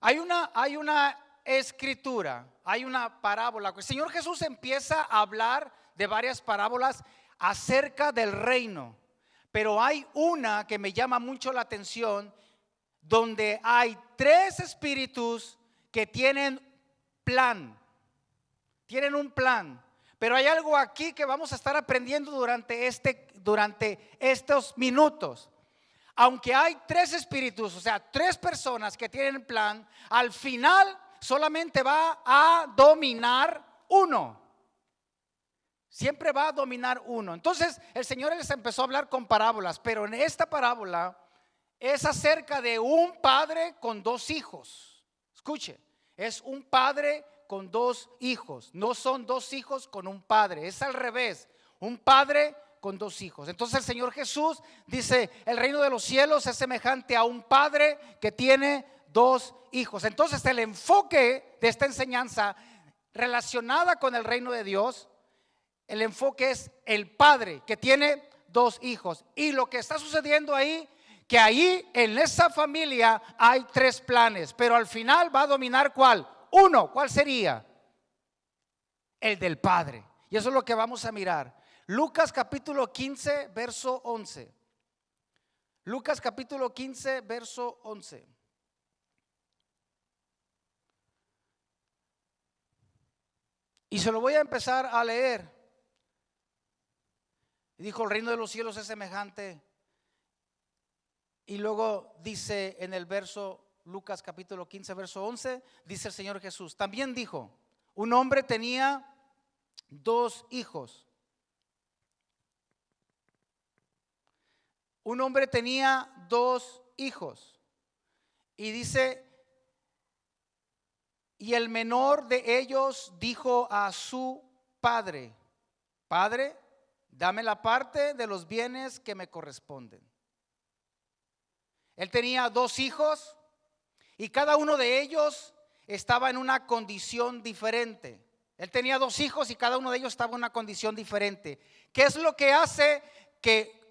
Hay una escritura, hay una parábola. El Señor Jesús empieza a hablar de varias parábolas acerca del reino, pero hay una que me llama mucho la atención, donde hay tres espíritus que tienen un plan. Pero hay algo aquí que vamos a estar aprendiendo durante estos minutos. Aunque hay tres espíritus, o sea, tres personas que tienen plan, al final solamente va a dominar uno. Siempre va a dominar uno. Entonces el Señor les empezó a hablar con parábolas, pero en esta parábola es acerca de un padre con dos hijos. Escuche, es un padre con dos hijos. No son dos hijos con un padre, es al revés. Un padre con dos hijos. Entonces el Señor Jesús dice: el reino de los cielos es semejante a un padre que tiene dos hijos. Entonces el enfoque de esta enseñanza relacionada con el reino de Dios, el enfoque es el padre que tiene dos hijos. Y lo que está sucediendo ahí, que ahí en esa familia hay tres planes, pero al final va a dominar ¿cuál? Uno. ¿Cuál sería? El del padre. Y eso es lo que vamos a mirar. Lucas capítulo 15, verso 11. Lucas capítulo 15, verso 11. Y se lo voy a empezar a leer. Dijo: el reino de los cielos es semejante. Y luego dice en el verso, Lucas capítulo 15, verso 11, dice el Señor Jesús: también dijo, un hombre tenía dos hijos. Un hombre tenía dos hijos. Y dice: y el menor de ellos dijo a su padre: Padre, dame la parte de los bienes que me corresponden. Él tenía dos hijos y cada uno de ellos estaba en una condición diferente. Él tenía dos hijos y cada uno de ellos estaba en una condición diferente. ¿Qué es lo que hace que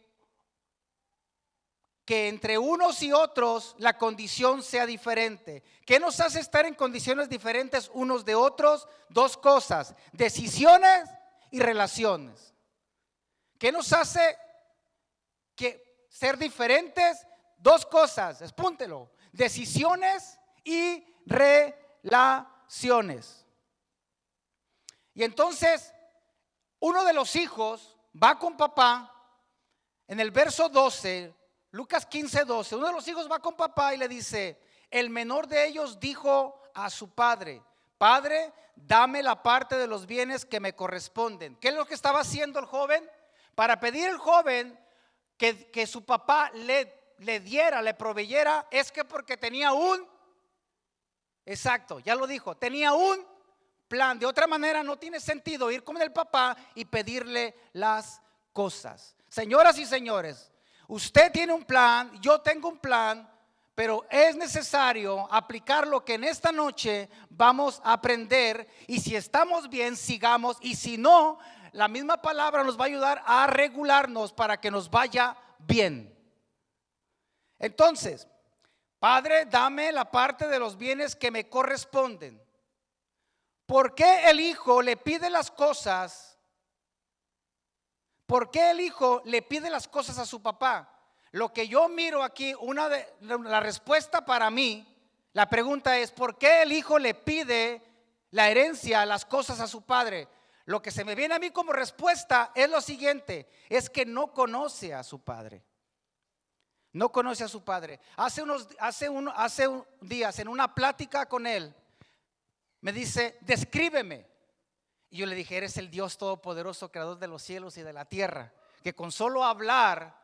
entre unos y otros la condición sea diferente? ¿Qué nos hace estar en condiciones diferentes unos de otros? Dos cosas: decisiones y relaciones. ¿Qué nos hace ser diferentes? Dos cosas, espúntelo: decisiones y relaciones. Y entonces uno de los hijos va con papá. En el verso 12, Lucas 15, 12, uno de los hijos va con papá y le dice: el menor de ellos dijo a su padre: Padre, dame la parte de los bienes que me corresponden. ¿Qué es lo que estaba haciendo el joven? Para pedir el joven que su papá le diera, le proveyera, es que porque tenía exacto, ya lo dijo, tenía un plan. De otra manera no tiene sentido ir con el papá y pedirle las cosas. Señoras y señores, usted tiene un plan, yo tengo un plan, pero es necesario aplicar lo que en esta noche vamos a aprender. Y si estamos bien, sigamos, y si no, la misma palabra nos va a ayudar a regularnos para que nos vaya bien. Entonces, Padre, dame la parte de los bienes que me corresponden. ¿Por qué el hijo le pide las cosas? ¿Por qué el hijo le pide las cosas a su papá? Lo que yo miro aquí, la respuesta para mí, la pregunta es: ¿por qué el hijo le pide la herencia, las cosas a su padre? Lo que se me viene a mí como respuesta es lo siguiente: es que no conoce a su padre. No conoce a su padre. Hace días, en una plática con él, me dice: descríbeme. Y yo le dije: eres el Dios todopoderoso, creador de los cielos y de la tierra, que con solo hablar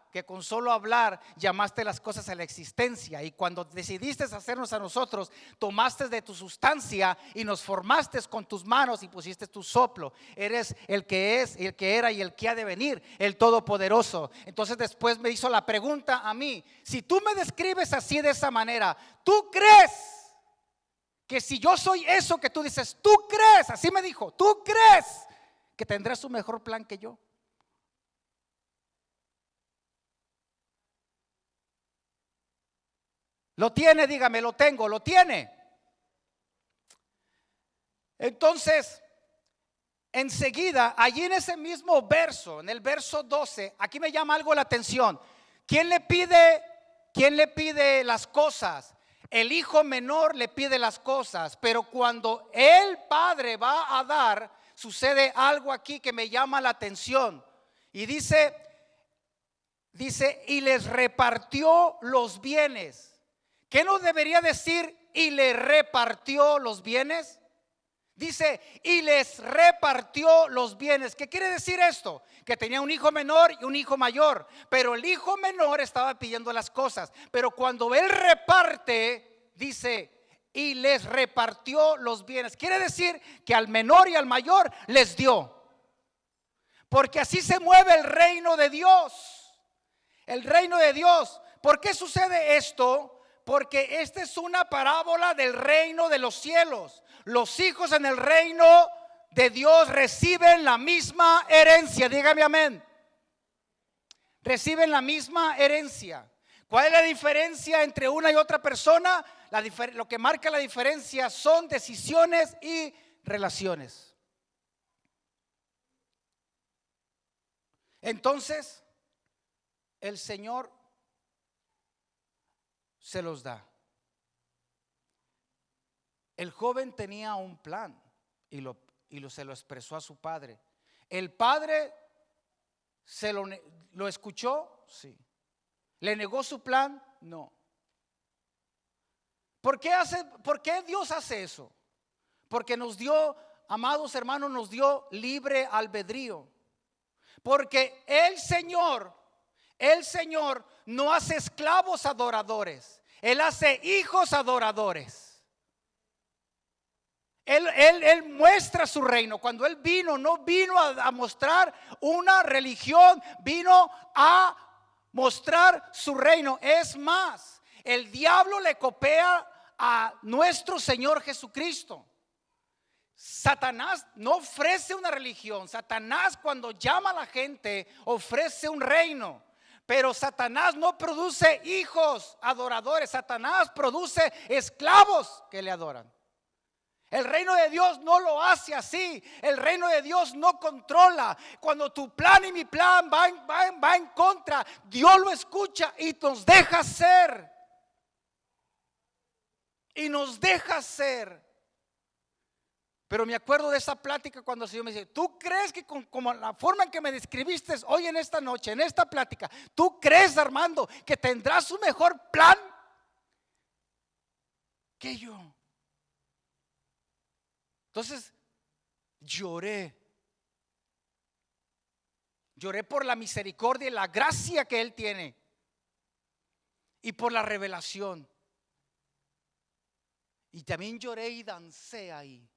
llamaste las cosas a la existencia, y cuando decidiste hacernos a nosotros, tomaste de tu sustancia y nos formaste con tus manos y pusiste tu soplo. Eres el que es, el que era y el que ha de venir, el todopoderoso. Entonces después me hizo la pregunta a mí: si tú me describes así, de esa manera, ¿tú crees que si yo soy eso que tú dices, tú crees? Así me dijo: ¿tú crees que tendrás un mejor plan que yo? ¿Lo tiene? Dígame, ¿lo tengo? ¿Lo tiene? Entonces, enseguida, allí en ese mismo verso, en el verso 12, aquí me llama algo la atención. ¿Quién le pide las cosas? El hijo menor le pide las cosas, pero cuando el padre va a dar, sucede algo aquí que me llama la atención. Y dice, y les repartió los bienes. ¿Qué no debería decir y le repartió los bienes? Dice, y les repartió los bienes. ¿Qué quiere decir esto? Que tenía un hijo menor y un hijo mayor, pero el hijo menor estaba pidiendo las cosas. Pero cuando él reparte, dice, y les repartió los bienes. Quiere decir que al menor y al mayor les dio. Porque así se mueve el reino de Dios. El reino de Dios. ¿Por qué sucede esto? Porque esta es una parábola del reino de los cielos. Los hijos en el reino de Dios reciben la misma herencia. Dígame amén. Reciben la misma herencia. ¿Cuál es la diferencia entre una y otra persona? Lo que marca la diferencia son decisiones y relaciones. Entonces, el Señor se los da. El joven tenía un plan y se lo expresó a su padre. El padre lo escuchó, sí. ¿Le negó su plan? No. ¿Por qué Dios hace eso? Porque nos dio, amados hermanos, nos dio libre albedrío. Porque el Señor no hace esclavos adoradores. Él hace hijos adoradores. Él muestra su reino. Cuando Él vino, no vino a mostrar una religión, vino a mostrar su reino. Es más, el diablo le copia a nuestro Señor Jesucristo. Satanás no ofrece una religión. Satanás, cuando llama a la gente, ofrece un reino. Pero Satanás no produce hijos adoradores. Satanás produce esclavos que le adoran. El reino de Dios no lo hace así. El reino de Dios no controla. Cuando tu plan y mi plan va en contra, Dios lo escucha y nos deja ser. Y nos deja ser. Pero me acuerdo de esa plática cuando el Señor me dice, ¿tú crees que como la forma en que me describiste hoy en esta noche, en esta plática, tú crees, Armando, que tendrás un mejor plan que yo? Entonces lloré por la misericordia y la gracia que Él tiene y por la revelación. Y también lloré y dancé ahí.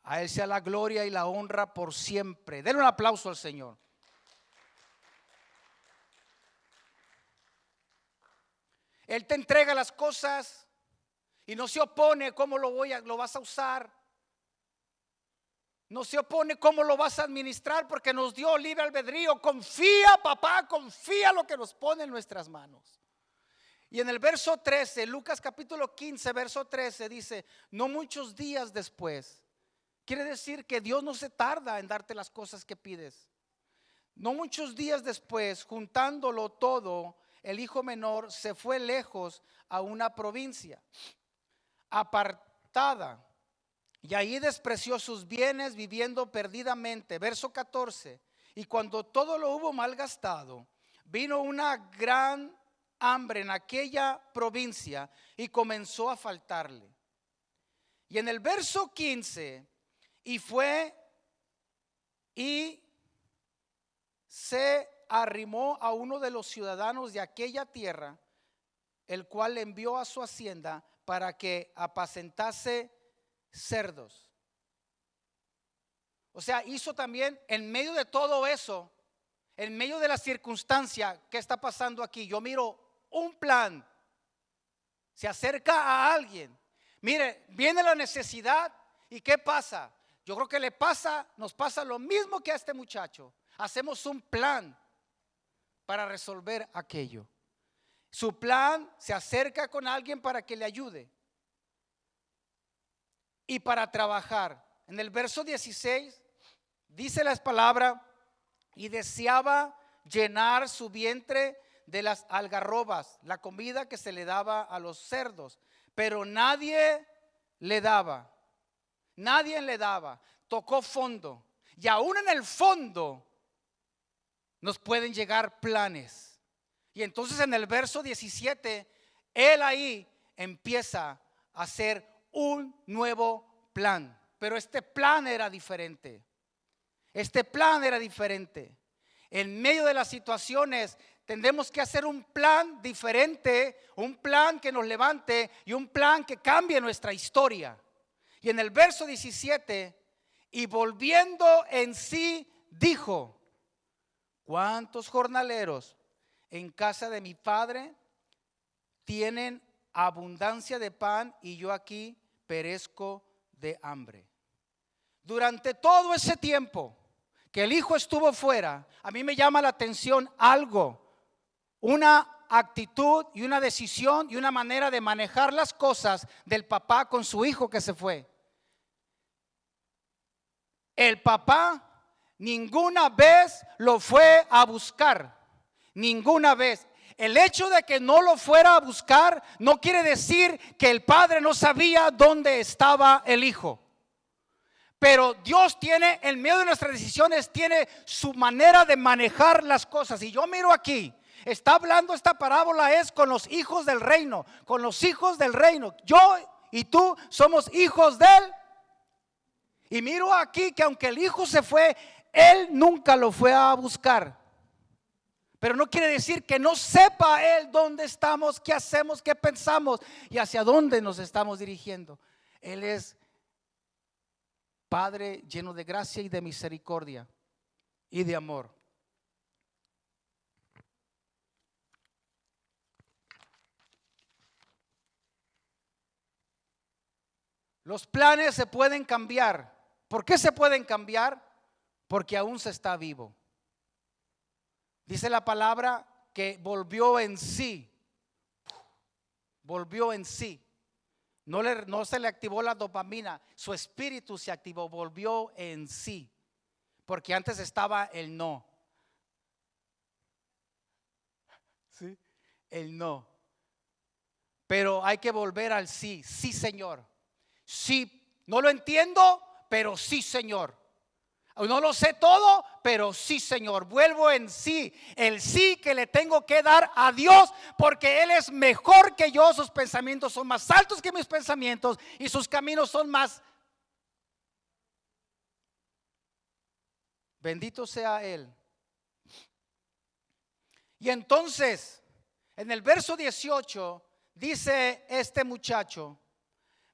A Él sea la gloria y la honra por siempre. Denle un aplauso al Señor. Él te entrega las cosas y no se opone cómo lo vas a usar. No se opone cómo lo vas a administrar, porque nos dio libre albedrío. Confía, papá, confía lo que nos pone en nuestras manos. Y en el verso 13, Lucas capítulo 15, verso 13 dice, no muchos días después. Quiere decir que Dios no se tarda en darte las cosas que pides. No muchos días después, juntándolo todo, el hijo menor se fue lejos a una provincia apartada, y ahí despreció sus bienes, viviendo perdidamente. Verso 14, y cuando todo lo hubo malgastado, vino una gran hambre en aquella provincia y comenzó a faltarle. Y en el verso 15, y fue y se arrimó a uno de los ciudadanos de aquella tierra, el cual le envió a su hacienda para que apacentase cerdos. O sea, hizo también en medio de todo eso, en medio de la circunstancia que está pasando aquí, yo miro un plan. Se acerca a alguien. Mire, viene la necesidad y ¿qué pasa? Yo creo que nos pasa lo mismo que a este muchacho. Hacemos un plan para resolver aquello. Su plan se acerca con alguien para que le ayude. y para trabajar. En el verso 16 dice las palabras: y deseaba llenar su vientre de las algarrobas, la comida que se le daba a los cerdos, pero nadie le daba. Nadie le daba. Tocó fondo. Y aún en el fondo nos pueden llegar planes. Y entonces en el verso 17, él ahí empieza a hacer un nuevo plan. Pero este plan era diferente. Este plan era diferente. En medio de las situaciones tendremos que hacer un plan diferente, un plan que nos levante y un plan que cambie nuestra historia. Y en el verso 17, y volviendo en sí dijo: ¿cuántos jornaleros en casa de mi padre tienen abundancia de pan y yo aquí perezco de hambre? Durante todo ese tiempo que el hijo estuvo fuera, a mí me llama la atención algo, una actitud y una decisión y una manera de manejar las cosas del papá con su hijo que se fue. El papá ninguna vez lo fue a buscar, ninguna vez. El hecho de que no lo fuera a buscar no quiere decir que el padre no sabía dónde estaba el hijo. Pero Dios tiene, en medio de nuestras decisiones, tiene su manera de manejar las cosas. Y yo miro aquí, está hablando esta parábola es con los hijos del reino, con los hijos del reino. Yo y tú somos hijos de él. Y miro aquí que aunque el hijo se fue, él nunca lo fue a buscar. Pero no quiere decir que no sepa él dónde estamos, qué hacemos, qué pensamos y hacia dónde nos estamos dirigiendo. Él es Padre lleno de gracia y de misericordia y de amor. Los planes se pueden cambiar. ¿Por qué se pueden cambiar? Porque aún se está vivo. Dice la palabra que volvió en sí. Volvió en sí. No se le activó la dopamina, su espíritu se activó, volvió en sí. Porque antes estaba el no. ¿Sí? El no. Pero hay que volver al sí. Sí, Señor. Sí, no lo entiendo, pero sí, Señor. No lo sé todo, pero sí, Señor. Vuelvo en sí. El sí que le tengo que dar a Dios, porque Él es mejor que yo. Sus pensamientos son más altos que mis pensamientos y sus caminos son más. Bendito sea Él. Y entonces, en el verso 18, dice este muchacho: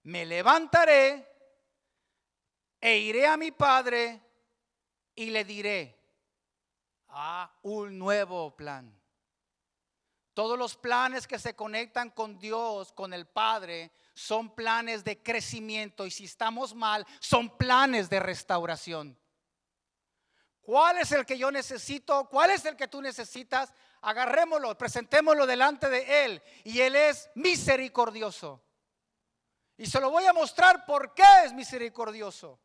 me levantaré e iré a mi padre y le diré. Un nuevo plan. Todos los planes que se conectan con Dios, con el Padre, son planes de crecimiento. Y si estamos mal, son planes de restauración. ¿Cuál es el que yo necesito? ¿Cuál es el que tú necesitas? Agarrémoslo, presentémoslo delante de Él. Y Él es misericordioso. Y se lo voy a mostrar por qué es misericordioso.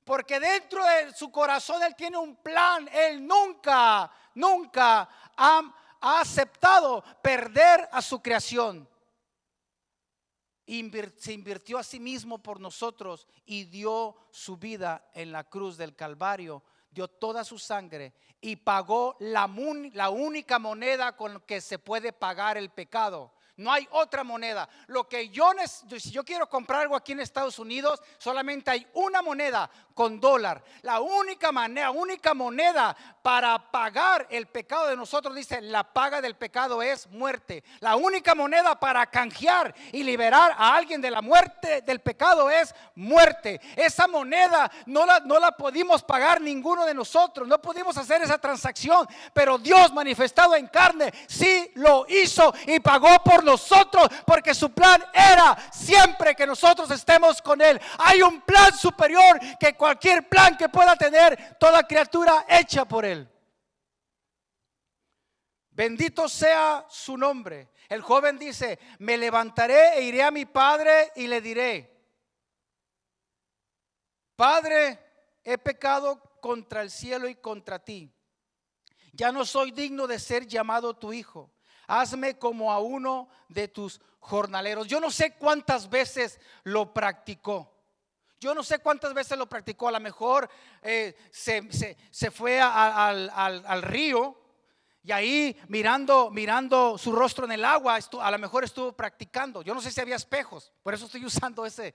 Porque dentro de su corazón Él tiene un plan. Él nunca ha aceptado perder a su creación. Se invirtió a sí mismo por nosotros y dio su vida en la cruz del Calvario. Dio toda su sangre y pagó la única moneda con que se puede pagar el pecado. No hay otra moneda. Si yo quiero comprar algo aquí en Estados Unidos, solamente hay una moneda con dólar. La única moneda para pagar el pecado de nosotros, dice, la paga del pecado es muerte. La única moneda para canjear y liberar a alguien de la muerte del pecado es muerte. Esa moneda no la pudimos pagar ninguno de nosotros. No pudimos hacer esa transacción, pero Dios manifestado en carne sí lo hizo y pagó por nosotros, porque su plan era siempre que nosotros estemos con Él. Hay un plan superior que cualquier plan que pueda tener toda criatura hecha por Él. Bendito sea su nombre. El joven dice: me levantaré e iré a mi padre y le diré. Padre, he pecado contra el cielo y contra ti. Ya no soy digno de ser llamado tu hijo. Hazme como a uno de tus jornaleros. Yo no sé cuántas veces lo practicó. Yo no sé cuántas veces lo practicó. A lo mejor se fue al río y ahí mirando su rostro en el agua, a lo mejor estuvo practicando. Yo no sé si había espejos, por eso estoy usando esa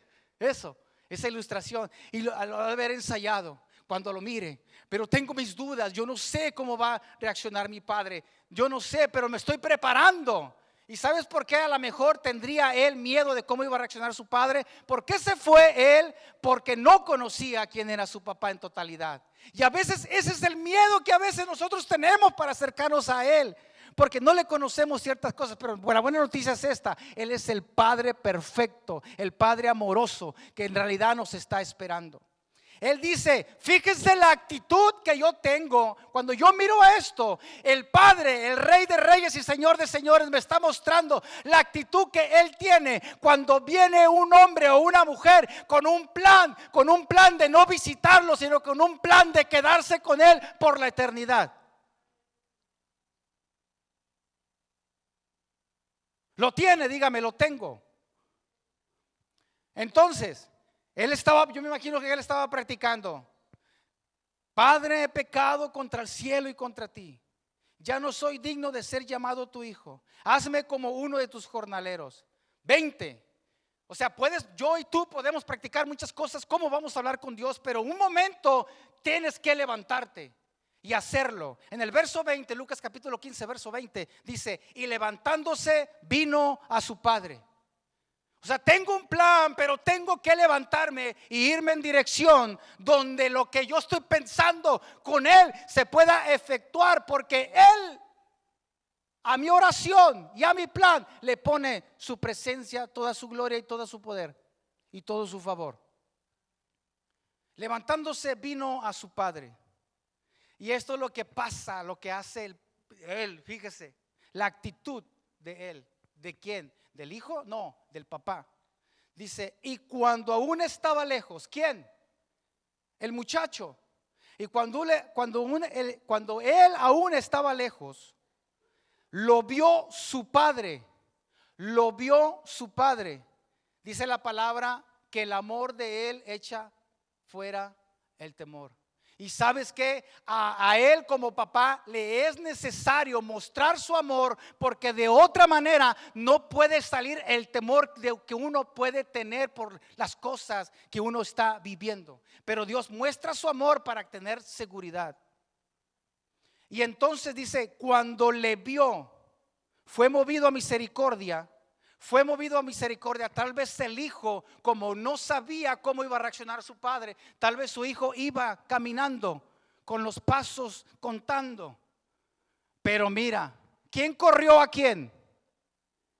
ilustración. Y lo haber ensayado cuando lo mire. Pero tengo mis dudas, yo no sé cómo va a reaccionar mi padre. Yo no sé, pero me estoy preparando. ¿Y sabes por qué a lo mejor tendría él miedo de cómo iba a reaccionar su padre? ¿Por qué se fue él? Porque no conocía quién era su papá en totalidad. Y a veces ese es el miedo que a veces nosotros tenemos para acercarnos a él, porque no le conocemos ciertas cosas. Pero la buena noticia es esta: él es el Padre perfecto, el Padre amoroso que en realidad nos está esperando. Él dice, fíjense la actitud que yo tengo cuando yo miro a esto. El Padre, el Rey de Reyes y Señor de Señores, me está mostrando la actitud que Él tiene cuando viene un hombre o una mujer con un plan de no visitarlo, sino con un plan de quedarse con Él por la eternidad. Lo tiene, dígame, lo tengo. Entonces, yo me imagino que él estaba practicando. Padre, he pecado contra el cielo y contra ti. Ya no soy digno de ser llamado tu hijo. Hazme como uno de tus jornaleros. 20. O sea, yo y tú podemos practicar muchas cosas. ¿Cómo vamos a hablar con Dios? Pero un momento tienes que levantarte y hacerlo. En el verso 20, Lucas capítulo 15, verso 20, dice: y levantándose vino a su padre. O sea, tengo un plan, pero tengo que levantarme y irme en dirección donde lo que yo estoy pensando con Él se pueda efectuar, porque Él a mi oración y a mi plan le pone su presencia, toda su gloria y todo su poder y todo su favor. Levantándose vino a su padre. Y esto es lo que pasa, lo que hace él, fíjese, la actitud de él. ¿De quién? ¿Del hijo? No, del papá. Dice, y cuando aún estaba lejos, ¿quién? El muchacho. Y cuando él aún estaba lejos, lo vio su padre. Lo vio su padre. Dice la palabra que el amor de él echa fuera el temor. Y sabes que a él como papá le es necesario mostrar su amor, porque de otra manera no puede salir el temor que uno puede tener por las cosas que uno está viviendo. Pero Dios muestra su amor para tener seguridad. Y entonces dice, cuando le vio, fue movido a misericordia. Fue movido a misericordia. Tal vez el hijo, como no sabía cómo iba a reaccionar su padre, tal vez su hijo iba caminando con los pasos contando. Pero mira, ¿quién corrió a quién?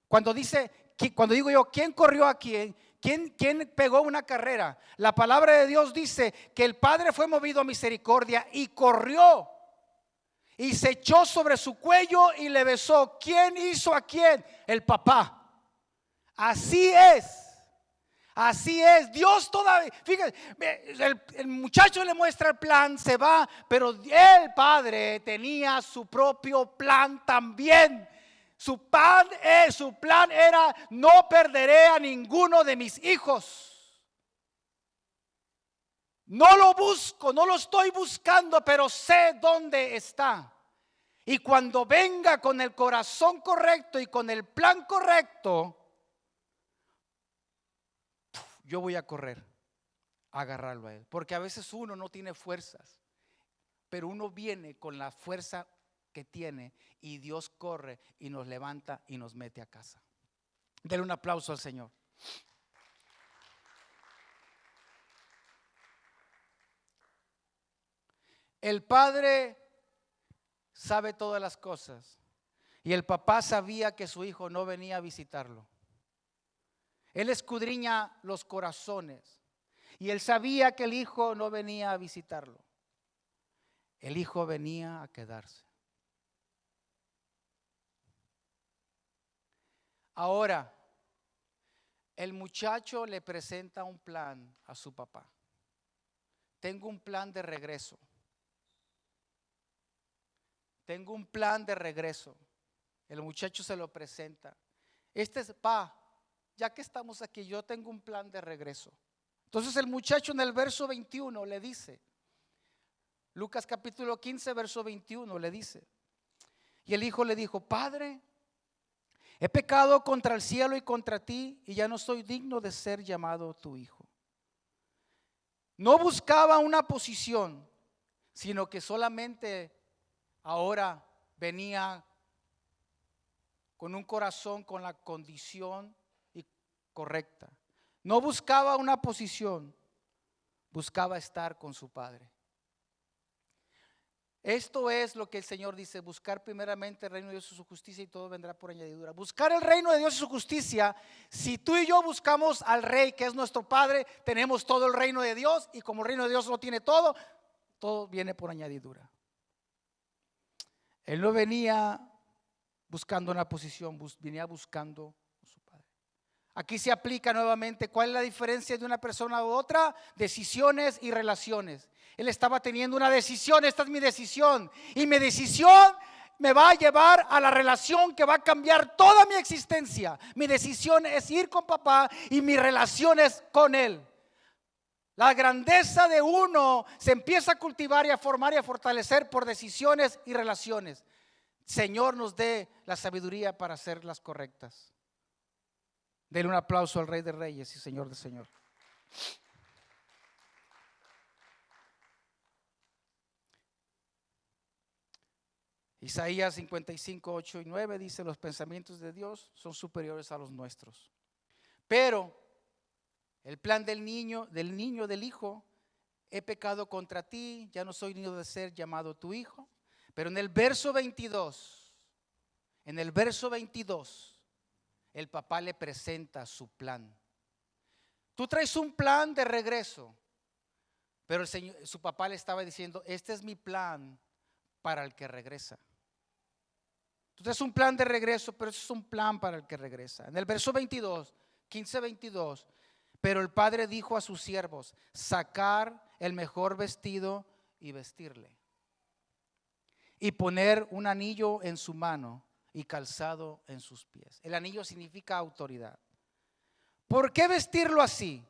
Cuando digo yo, ¿quién corrió a quién? ¿Quién pegó una carrera? La palabra de Dios dice que el padre fue movido a misericordia y corrió y se echó sobre su cuello y le besó. ¿Quién hizo a quién? El papá. Así es. Así es. Dios todavía, fíjate, el muchacho le muestra el plan, se va, pero el padre tenía su propio plan también. Su plan era: no perderé a ninguno de mis hijos. No lo busco, no lo estoy buscando, pero sé dónde está. Y cuando venga con el corazón correcto y con el plan correcto, yo voy a correr a agarrarlo a él. Porque a veces uno no tiene fuerzas, pero uno viene con la fuerza que tiene y Dios corre y nos levanta y nos mete a casa. Denle un aplauso al Señor. El padre sabe todas las cosas y el papá sabía que su hijo no venía a visitarlo. Él escudriña los corazones y él sabía que el hijo no venía a visitarlo. El hijo venía a quedarse. Ahora, el muchacho le presenta un plan a su papá. tengo un plan de regreso. Tengo un plan de regreso. El muchacho se lo presenta. Ya que estamos aquí, yo tengo un plan de regreso. Entonces el muchacho en el verso 21 le dice, Lucas capítulo 15, verso 21 le dice, y el hijo le dijo: Padre, he pecado contra el cielo y contra ti, y ya no soy digno de ser llamado tu hijo. No buscaba una posición, sino que solamente ahora venía con un corazón con la condición correcta. No buscaba una posición, buscaba estar con su padre. Esto es lo que el Señor dice: buscar primeramente el reino de Dios y su justicia, y todo vendrá por añadidura. Buscar el reino de Dios y su justicia. Si tú y yo buscamos al Rey, que es nuestro Padre, tenemos todo el reino de Dios, y como el reino de Dios lo tiene todo, todo viene por añadidura. Él no venía buscando una posición, venía buscando a su Padre. Aquí se aplica nuevamente cuál es la diferencia de una persona a otra: decisiones y relaciones. Él estaba teniendo una decisión: esta es mi decisión, y mi decisión me va a llevar a la relación que va a cambiar toda mi existencia. Mi decisión es ir con papá y mi relación es con él. La grandeza de uno se empieza a cultivar y a formar y a fortalecer por decisiones y relaciones. Señor, nos dé la sabiduría para hacer las correctas. Denle un aplauso al Rey de Reyes y Señor de Señor. Isaías 55, 8 y 9 dice: los pensamientos de Dios son superiores a los nuestros. Pero el plan del niño, del hijo: he pecado contra ti, ya no soy digno de ser llamado tu hijo. Pero en el verso 22, el papá le presenta su plan. Tú traes un plan de regreso, pero su papá le estaba diciendo: este es mi plan para el que regresa. Tú traes un plan de regreso, pero eso es un plan para el que regresa. En el verso 22, 15-22, pero el padre dijo a sus siervos: sacar el mejor vestido y vestirle, y poner un anillo en su mano y calzado en sus pies. El anillo significa autoridad. ¿Por qué vestirlo así?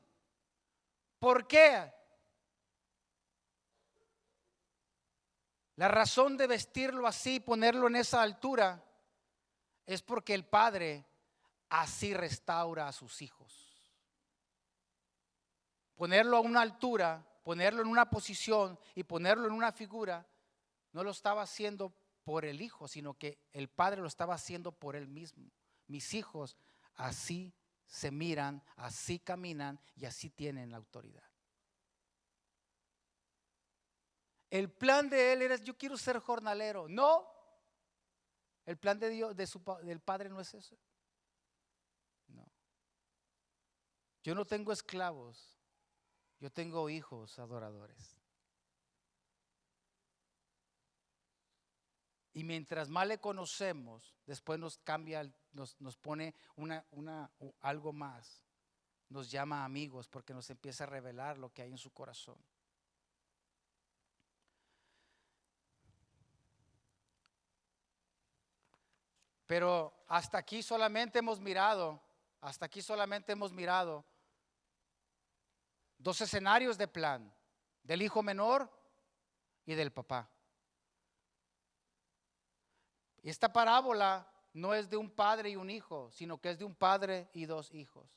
¿Por qué? La razón de vestirlo así, ponerlo en esa altura, es porque el padre así restaura a sus hijos. Ponerlo a una altura, ponerlo en una posición y ponerlo en una figura, no lo estaba haciendo por el hijo, sino que el padre lo estaba haciendo por él mismo. Mis hijos así se miran, así caminan y así tienen la autoridad. El plan de él era: yo quiero ser jornalero. No, el plan de Dios, del padre, no es eso. No. Yo no tengo esclavos, yo tengo hijos adoradores. Y mientras más le conocemos, después nos cambia, nos pone algo más. Nos llama amigos porque nos empieza a revelar lo que hay en su corazón. Pero hasta aquí solamente hemos mirado dos escenarios de plan: del hijo menor y del papá. Y esta parábola no es de un padre y un hijo, sino que es de un padre y dos hijos.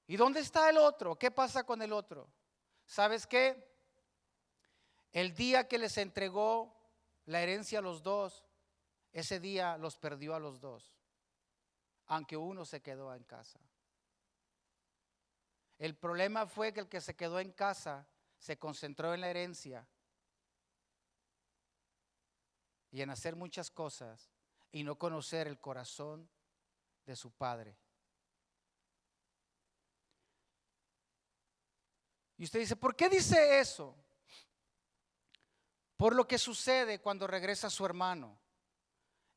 ¿Y dónde está el otro? ¿Qué pasa con el otro? ¿Sabes qué? El día que les entregó la herencia a los dos, ese día los perdió a los dos, aunque uno se quedó en casa. El problema fue que el que se quedó en casa se concentró en la herencia y en hacer muchas cosas y no conocer el corazón de su padre. Y usted dice: ¿por qué dice eso? Por lo que sucede cuando regresa su hermano.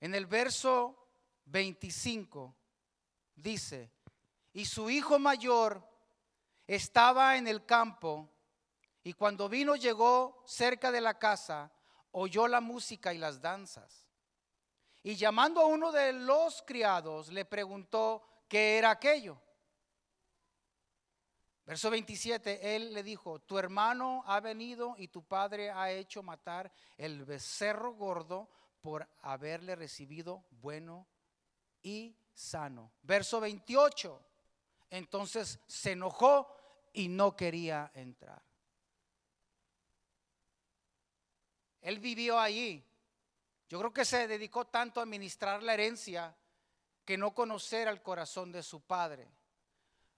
En el verso 25 dice: y su hijo mayor estaba en el campo, Y cuando vino, llegó cerca de la casa, oyó la música y las danzas. Y llamando a uno de los criados, le preguntó qué era aquello. Verso 27, él le dijo: tu hermano ha venido y tu padre ha hecho matar el becerro gordo por haberle recibido bueno y sano. Verso 28, entonces se enojó y no quería entrar. Él vivió allí. Yo creo que se dedicó tanto a administrar la herencia que no conocer al corazón de su padre.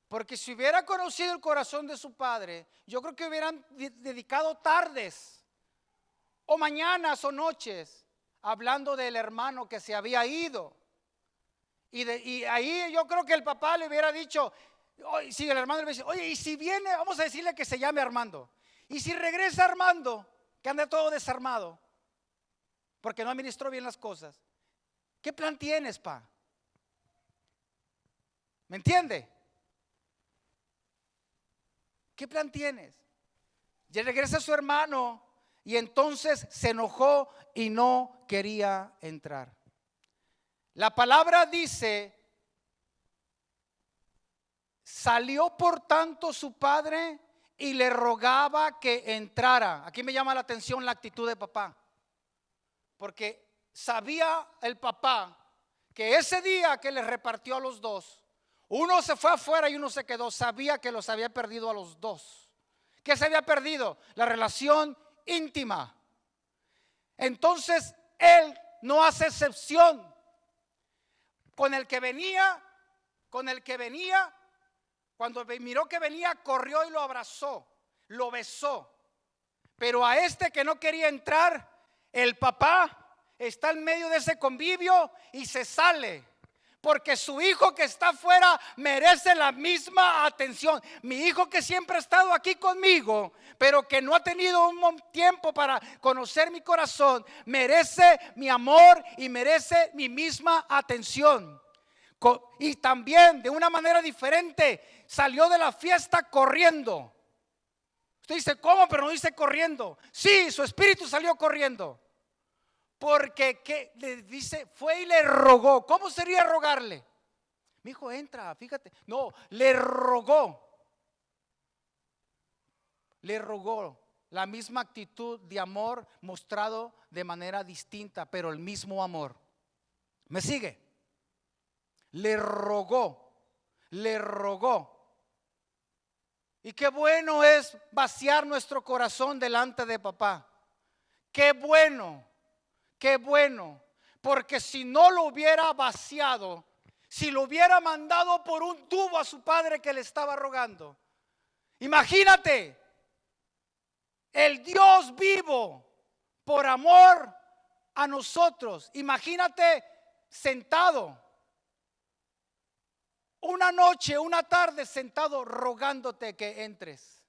Porque si hubiera conocido el corazón de su padre, yo creo que hubieran dedicado tardes o mañanas o noches hablando del hermano que se había ido. Y ahí yo creo que el papá le hubiera dicho, si el hermano le dice, oye, y si viene, vamos a decirle que se llame Armando. Y si regresa Armando, que anda todo desarmado, porque no administró bien las cosas, ¿qué plan tienes, pa? ¿Me entiende? ¿Qué plan tienes? Ya regresa su hermano y entonces se enojó y no quería entrar. La palabra dice: salió por tanto su padre y le rogaba que entrara. Aquí me llama la atención la actitud de papá, porque sabía el papá que ese día que le repartió a los dos, uno se fue afuera y uno se quedó. Sabía que los había perdido a los dos. ¿Qué se había perdido? La relación íntima. Entonces él no hace excepción. Con el que venía, cuando miró que venía, corrió y lo abrazó, lo besó. Pero a este que no quería entrar, el papá está en medio de ese convivio y se sale. Porque su hijo que está afuera merece la misma atención. Mi hijo que siempre ha estado aquí conmigo, pero que no ha tenido un tiempo para conocer mi corazón, merece mi amor y merece mi misma atención. Y también de una manera diferente salió de la fiesta corriendo. Usted dice, ¿cómo? Pero no dice corriendo. Sí, su espíritu salió corriendo. Porque ¿qué le dice? Fue y le rogó. ¿Cómo sería rogarle? Mi hijo, entra, fíjate. No, le rogó. Le rogó. La misma actitud de amor mostrado de manera distinta, pero el mismo amor. ¿Me sigue? Le rogó. Le rogó. Y qué bueno es vaciar nuestro corazón delante de papá. Qué bueno. Qué bueno, porque si no lo hubiera vaciado, si lo hubiera mandado por un tubo a su padre que le estaba rogando, imagínate, el Dios vivo por amor a nosotros, imagínate sentado una noche, una tarde sentado rogándote que entres.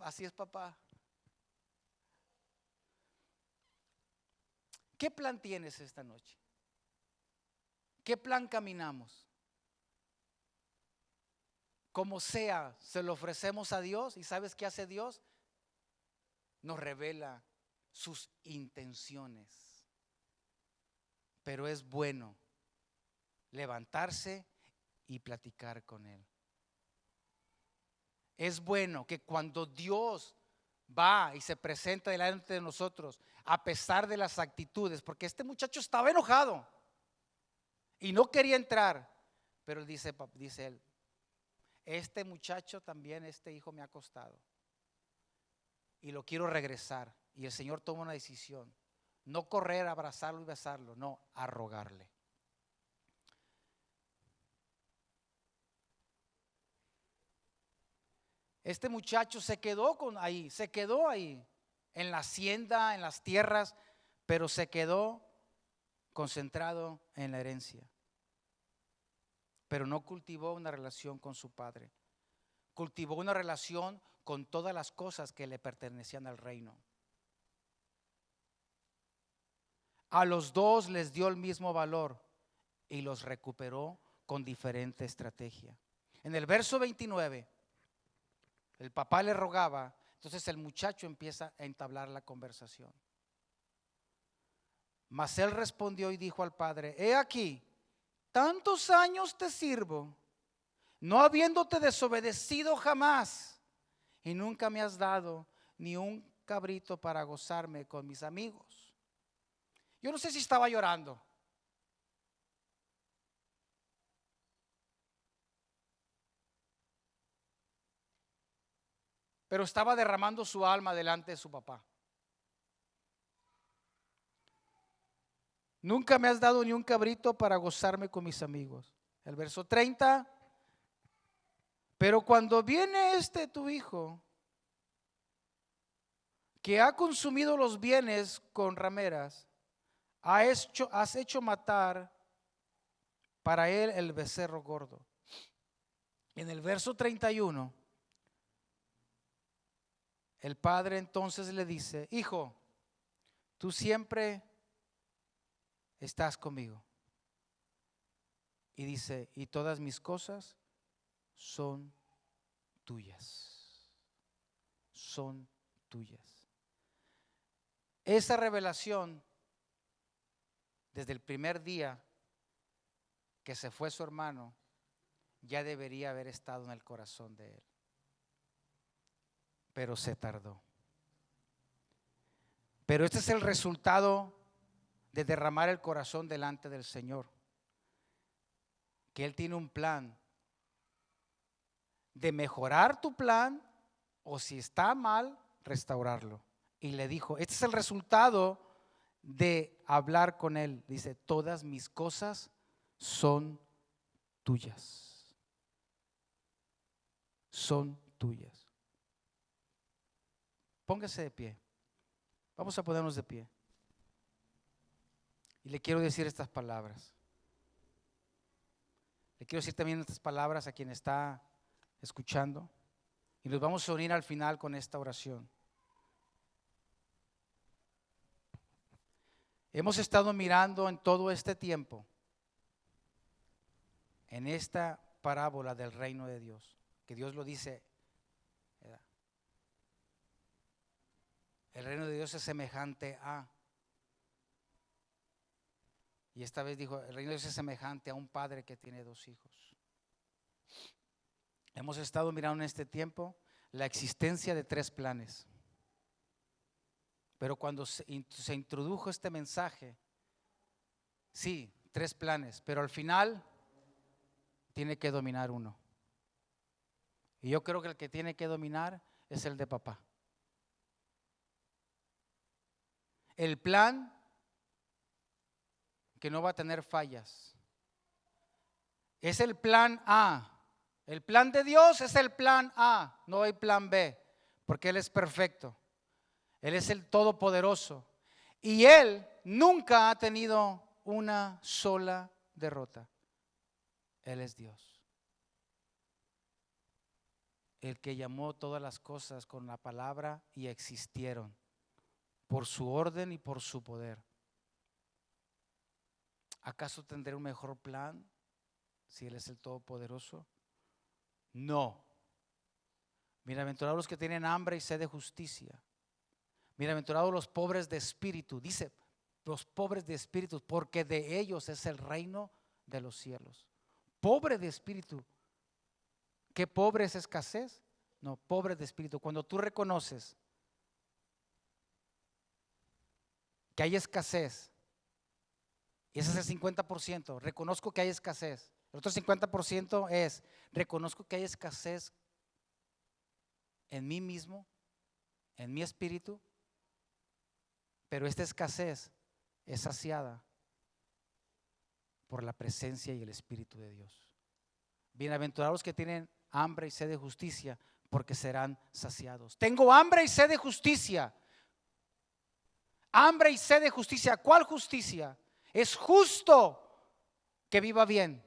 Así es papá. ¿Qué plan tienes esta noche? ¿Qué plan caminamos? Como sea, se lo ofrecemos a Dios. ¿Y sabes qué hace Dios? Nos revela sus intenciones. Pero es bueno levantarse y platicar con Él. Es bueno que cuando Dios va y se presenta delante de nosotros, a pesar de las actitudes, porque este muchacho estaba enojado y no quería entrar, pero dice él, este muchacho también, este hijo me ha costado y lo quiero regresar. Y el Señor toma una decisión: no correr a abrazarlo y besarlo, no, a rogarle. Este muchacho se quedó ahí en la hacienda, en las tierras, pero se quedó concentrado en la herencia. Pero no cultivó una relación con su padre. Cultivó una relación con todas las cosas que le pertenecían al reino. A los dos les dio el mismo valor y los recuperó con diferente estrategia. En el verso 29 El papá le rogaba, entonces el muchacho empieza a entablar la conversación. Mas él respondió y dijo al padre: he aquí, tantos años te sirvo, no habiéndote desobedecido jamás, y nunca me has dado ni un cabrito para gozarme con mis amigos. Yo no sé si estaba llorando. Pero estaba derramando su alma delante de su papá. Nunca me has dado ni un cabrito para gozarme con mis amigos. El verso 30. Pero cuando viene tu hijo, que ha consumido los bienes con rameras, has hecho matar para él el becerro gordo. En el verso 31, el padre entonces le dice: hijo, tú siempre estás conmigo. Y dice: y todas mis cosas son tuyas. Son tuyas. Esa revelación, desde el primer día que se fue su hermano, ya debería haber estado en el corazón de él. Pero se tardó. Pero este es el resultado de derramar el corazón delante del Señor. Que Él tiene un plan de mejorar tu plan, o si está mal, restaurarlo. Y le dijo, este es el resultado de hablar con Él. Dice: todas mis cosas son tuyas. Son tuyas. Póngase de pie. Vamos a ponernos de pie. Y le quiero decir estas palabras. Le quiero decir también estas palabras a quien está escuchando. Y nos vamos a unir al final con esta oración. Hemos estado mirando en todo este tiempo en esta parábola del reino de Dios, que Dios lo dice, ¿verdad? El reino de Dios es semejante a, y esta vez dijo, el reino de Dios es semejante a un padre que tiene dos hijos. Hemos estado mirando en este tiempo la existencia de tres planes. Pero cuando se introdujo este mensaje, sí, tres planes, pero al final tiene que dominar uno. Y yo creo que el que tiene que dominar es el de papá. El plan que no va a tener fallas es el plan A. El plan de Dios es el plan A, no hay plan B, porque Él es perfecto. Él es el todopoderoso y Él nunca ha tenido una sola derrota. Él es Dios, el que llamó todas las cosas con la palabra y existieron por su orden y por su poder. ¿Acaso tendré un mejor plan si Él es el todopoderoso? No. Bienaventurados los que tienen hambre y sed de justicia. Bienaventurados los pobres de espíritu, dice los pobres de espíritu, porque de ellos es el reino de los cielos. Pobre de espíritu. ¿Qué pobre es escasez? No, pobre de espíritu. Cuando tú reconoces que hay escasez, y ese es el 50%, reconozco que hay escasez. El otro 50% es, reconozco que hay escasez en mí mismo, en mi espíritu. Pero esta escasez es saciada por la presencia y el Espíritu de Dios. Bienaventurados los que tienen hambre y sed de justicia, porque serán saciados. Tengo hambre y sed de justicia. Hambre y sed de justicia. ¿Cuál justicia? Es justo que viva bien.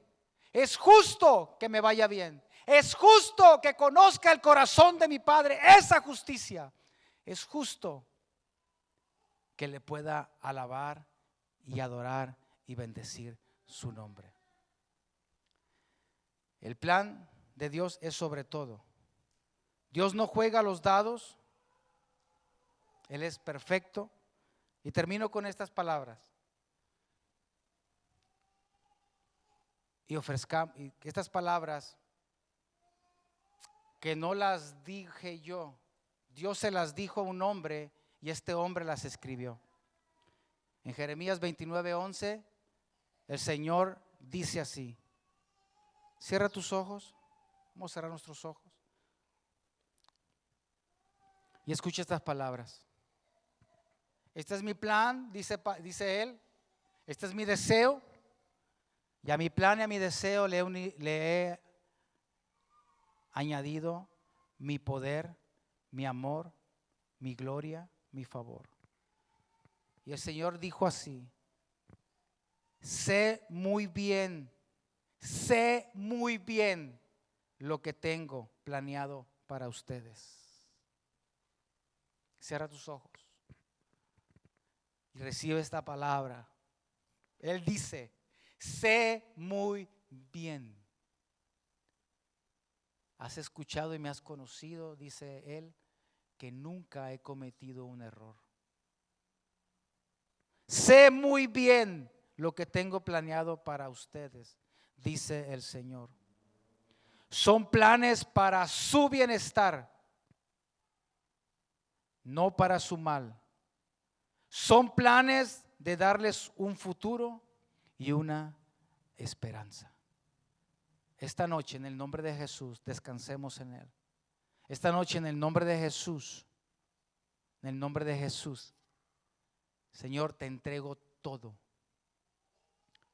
Es justo que me vaya bien. Es justo que conozca el corazón de mi Padre. Esa justicia. Es justo que le pueda alabar y adorar y bendecir su nombre. El plan de Dios es sobre todo Dios no juega los dados. Él es perfecto. Y termino con estas palabras. Y estas palabras que no las dije yo. Dios se las dijo a un hombre y este hombre las escribió. En Jeremías 29:11, el Señor dice así. Cierra tus ojos. Vamos a cerrar nuestros ojos. Y escucha estas palabras. Este es mi plan, dice él. Este es mi deseo. Y a mi plan y a mi deseo le he añadido mi poder, mi amor, mi gloria, mi favor. Y el Señor dijo así: sé muy bien lo que tengo planeado para ustedes. Cierra tus ojos y recibe esta palabra. Él dice: sé muy bien. Has escuchado y me has conocido, dice él, que nunca he cometido un error. Sé muy bien lo que tengo planeado para ustedes, dice el Señor. Son planes para su bienestar, no para su mal. Son planes de darles un futuro y una esperanza. Esta noche, en el nombre de Jesús, descansemos en Él. Esta noche, en el nombre de Jesús, Señor, te entrego todo.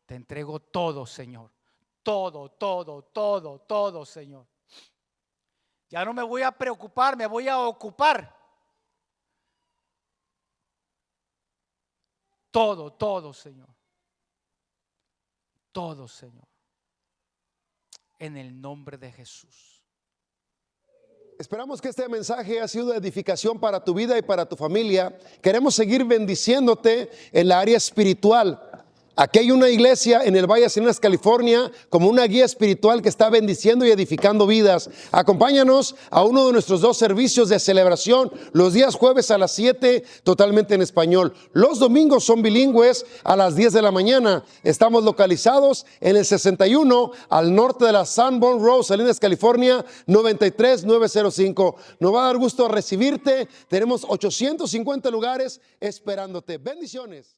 Te entrego todo, Señor. Todo, Señor. Ya no me voy a preocupar, me voy a ocupar. Todo, Señor. Todo, Señor. En el nombre de Jesús. Esperamos que este mensaje ha sido de edificación para tu vida y para tu familia. Queremos seguir bendiciéndote en la área espiritual. Aquí hay una iglesia en el Valle de Salinas, California, como una guía espiritual que está bendiciendo y edificando vidas. Acompáñanos a uno de nuestros 2 servicios de celebración los días jueves a las 7, totalmente en español. Los domingos son bilingües a las 10 de la mañana. Estamos localizados en el 61 al norte de la Sanborn Road, Salinas, California, 93905. Nos va a dar gusto recibirte. Tenemos 850 lugares esperándote. Bendiciones.